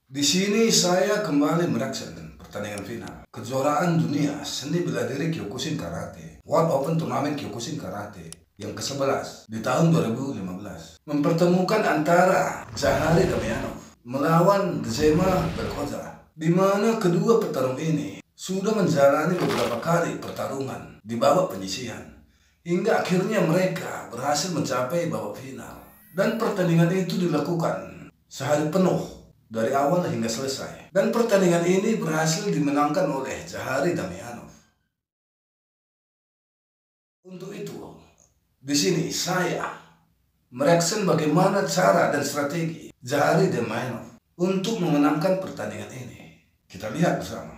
Di sini saya kembali mereaction pertandingan final kejuaraan dunia seni bela diri Kyokushin Karate, World Open Turnamen Kyokushin Karate yang ke-11 di tahun 2015, mempertemukan antara Zahari Damianov melawan Dzema Belkoza, di mana kedua petarung ini sudah menjalani beberapa kali pertarungan di babak penyisihan hingga akhirnya mereka berhasil mencapai babak final. Dan pertandingan itu dilakukan sehari penuh dari awal hingga selesai. Dan pertandingan ini berhasil dimenangkan oleh Zahari Damianov. Untuk itu, di sini saya mereaction bagaimana cara dan strategi Zahari Damianov untuk memenangkan pertandingan ini. Kita lihat bersama.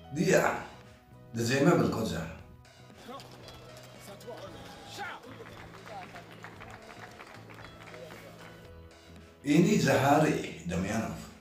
Dia, Dzema Belkoza. Ini Zahari Damianov.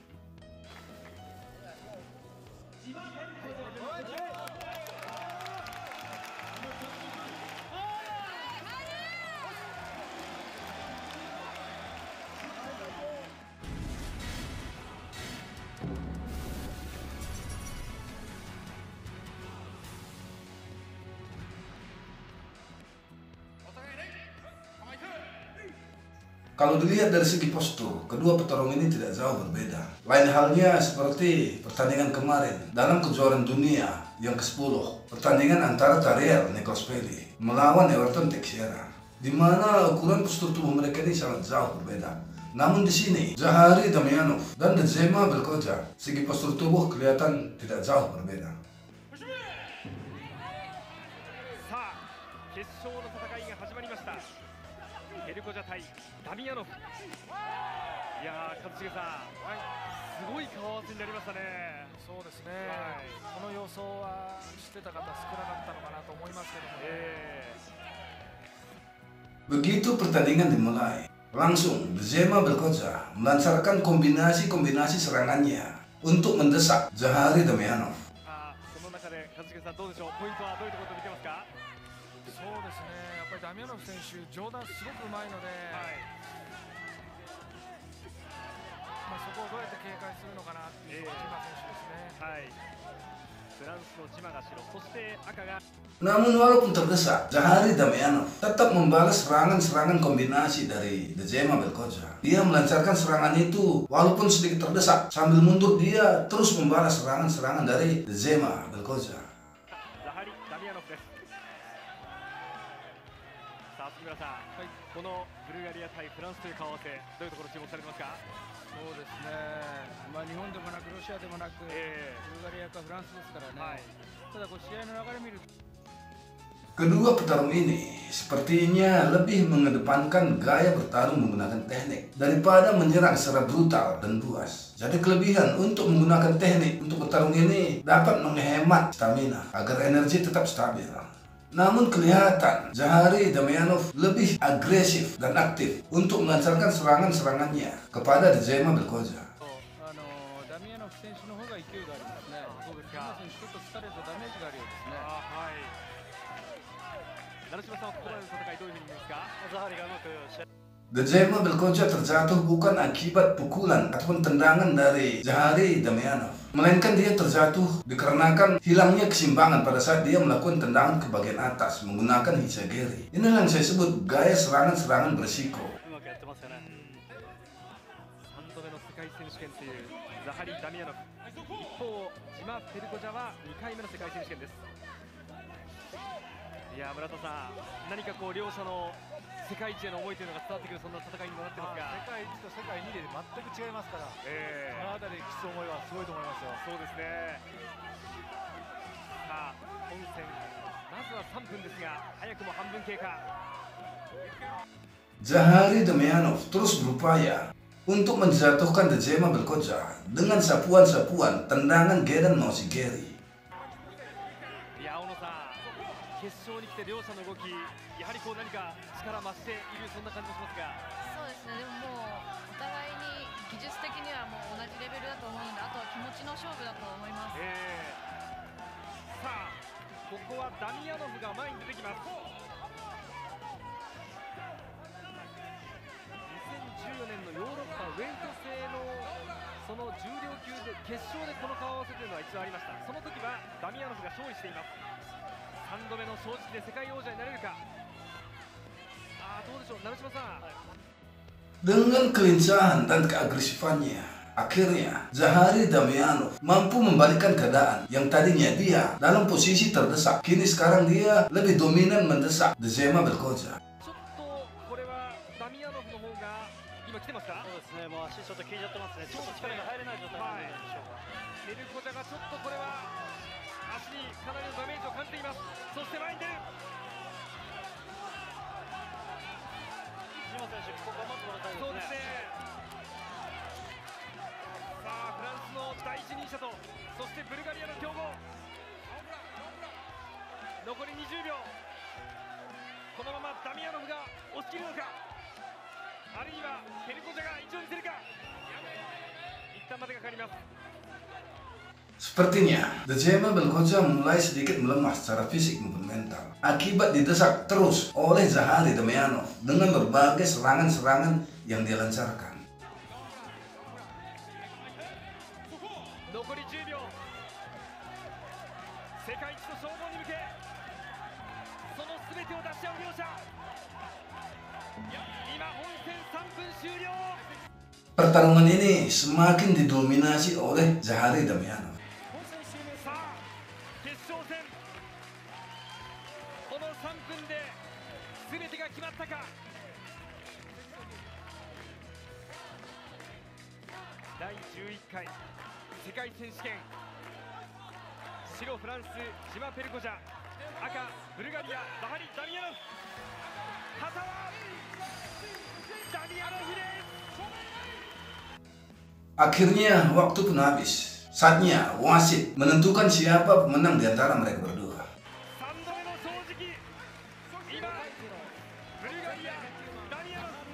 Kalau dilihat dari segi postur, kedua petarung ini tidak jauh berbeda. Lain halnya seperti pertandingan kemarin dalam kejuaraan dunia yang ke-10, pertandingan antara Tariel Nicospelli melawan Everton Teixeira, di mana ukuran postur tubuh mereka ini sangat jauh berbeda. Namun di sini Zahari Damianov dan Dzema Belkoza, segi postur tubuh kelihatan tidak jauh berbeda. ヘルコジャ対ダミアノフ。いやー、一茂さん、すごい顔合わせになりましたね。そうですね、この予想はしてた方少なかったのかなと思いますけどもね。Begitu pertandingan dimulai, langsung Dzema Belkoza melancarkan kombinasi serangannya untuk mendesak Zahari Damianov. その中で一茂さんどうでしょう、ポイントはどういうところで見てますか？そうですね、やっぱりダミアノフ選手、上段すごくうまいので、そこをどうやって警戒するのかなっていうジマ選手ですね。フランスのジマが白、そして赤が。 Namun walaupun terdesak, Zahari Damianov tetap membalas serangan-serangan kombinasi dari Dzema Belkoza. Dia melancarkan serangan itu walaupun sedikit terdesak, sambil mundur dia terus membalas serangan-serangan dari Dzema Belkoza. 杉村さん、このブルガリア対フランスという顔合わせ、どういうところ注目されてますか？そうですね、日本でもなくロシアでもなく、ブルガリアかフランスですからね、ただ試合の流れ見ると Kedua petarung ini sepertinya lebih mengedepankan gaya bertarung menggunakan teknik daripada menyerang secara brutal dan buas. Jadi kelebihan untuk menggunakan teknik untuk bertarung ini dapat menghemat stamina agar energi tetap stabil. Namun kelihatan Zahari Damianov lebih agresif dan aktif untuk melancarkan serangan-serangannya kepada Dzema Belkoza. Dzema Belkoza terjatuh bukan akibat pukulan ataupun tendangan dari Zahari Damianov, melainkan dia terjatuh dikarenakan hilangnya keseimbangan pada saat dia melakukan tendangan ke bagian atas menggunakan hitsugiri. Inilah yang saya sebut gaya serangan-serangan berisiko.世界一への思いというのが伝わってくるそんな戦いになってますか？世界一と世界2で全く違いますから、そのあたりきつい思いはすごいと思いますよ。そうですね。さあ、本戦まずは3分ですが、早くも半分経過。Zahari Damianov terus berupaya untuk menjatuhkan Dzema Belkoza dengan sapuan-sapuan tendangan Gedan Moshigiri. 決勝に来て両者の動き、やはりこう何か力増しているそんな感じもしますが。そうですね。でももうお互いに技術的にはもう同じレベルだと思うので、あとは気持ちの勝負だと思います。さあここはダミアノフが前に出てきます。2014年のヨーロッパウェイト制のその重量級で決勝でこの顔合わせというのは一度ありました。その時はダミアノフが勝利しています。3度目の正直で世界王者になれるか。どうでしょう、成島さん。Dengan kelincahan dan keagresifannya, akhirnya Zahari Damianov mampu membalikkan keadaan yang tadinya dia dalam posisi terdesak. Kini sekarang dia lebih dominan mendesak Dzema Belkoja. ちょっとこれはダミアノフの方が今来てますか。そうですね、もう足ちょっと効いちゃってますね。ちょっと力が入れない状態なんでしょうか。ベルコジャがちょっとこれは足にかなりのダメージを感じています。そして前に出る。ジマ選手、ここは待ってもらいたいそうでですすね。ね。さあフランスの第一人者と、そしてブルガリアの強豪。残り20秒。このままダミアノフが押し切るのか、あるいはベルコジャが一応見せるか。一旦待てがかかります。 Sepertinya, Dzema Belkoja mulai sedikit melemah secara fisik maupun mental akibat didesak terus oleh Zahari Damianov dengan berbagai serangan-serangan yang dia lancarkan. 残り10秒。世界一の称号に向け、その全てを出し合う両者。今本戦3分終了。 Pertarungan ini semakin didominasi oleh Zahari Damianov. さあ決勝戦、この3分で全てが決まったか。第11回世界選手権、白フランスジマ・ペルコジャ、赤ブルガリアザハリ・ダミアノフ、旗はダミアノフです。 Akhirnya waktu pun habis. Saatnya wasit menentukan siapa pemenang di antara mereka berdua. 3度目の正直、今ブルガリアダミアノフ、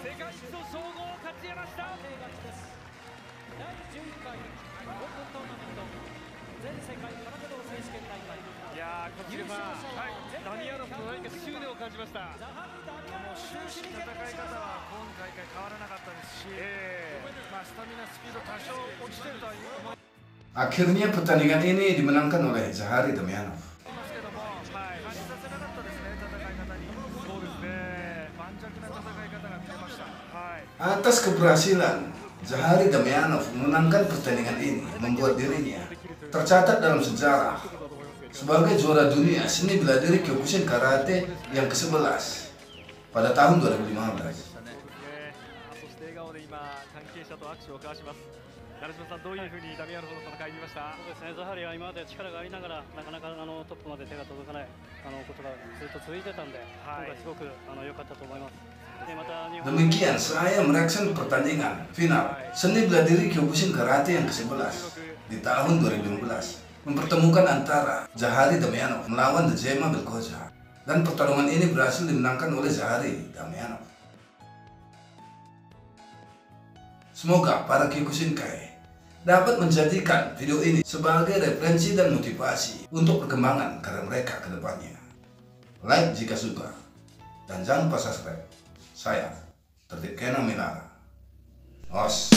世界一の称号を勝ち得ました。第11回オープントーナメント全世界空手道選手権大会。いやー、こちらは、ダミアノフの何か執念を感じました。終始戦い方は今大会変わらなかったですし、スタミナスピード多少落ちてるとは思い Akhirnya pertandingan ini dimenangkan oleh Zahari Damianov. ますけども、感じさせなかったですね、戦い方に。そうですね。盤石な戦い方が見えました。 Atas keberhasilan Zahari Damianov memenangkan pertandingan ini membuat dirinya tercatat dalam sejarah sebagai juara dunia seni bela diri Kyokushin Karate yang ke-11 pada tahun 2015. そして笑顔で今関係者と握手を交わします。成島さん、どういうふうにダミアノフの戦い見ました？そうですね、ザハリは今まで力がありながらなかなかトップまで手が届かないことがずっと続いてたんで、今回すごく良かったと思います。でまた日本 Demikian saya mereaksi pertandingan final seni bela diri Kyokushin Karate yang ke-11 di tahun 2015 mempertemukan antara Zahari Damianov melawan Dzema Belkoja, dan pertarungan ini berhasil dimenangkan oleh Zahari Damianov. Semoga para Kyokushinkai dapat menjadikan video ini sebagai referensi dan motivasi untuk perkembangan karir mereka ke depannya. Like jika suka, dan jangan lupa subscribe. Saya, Tertib Kena Minara. Os.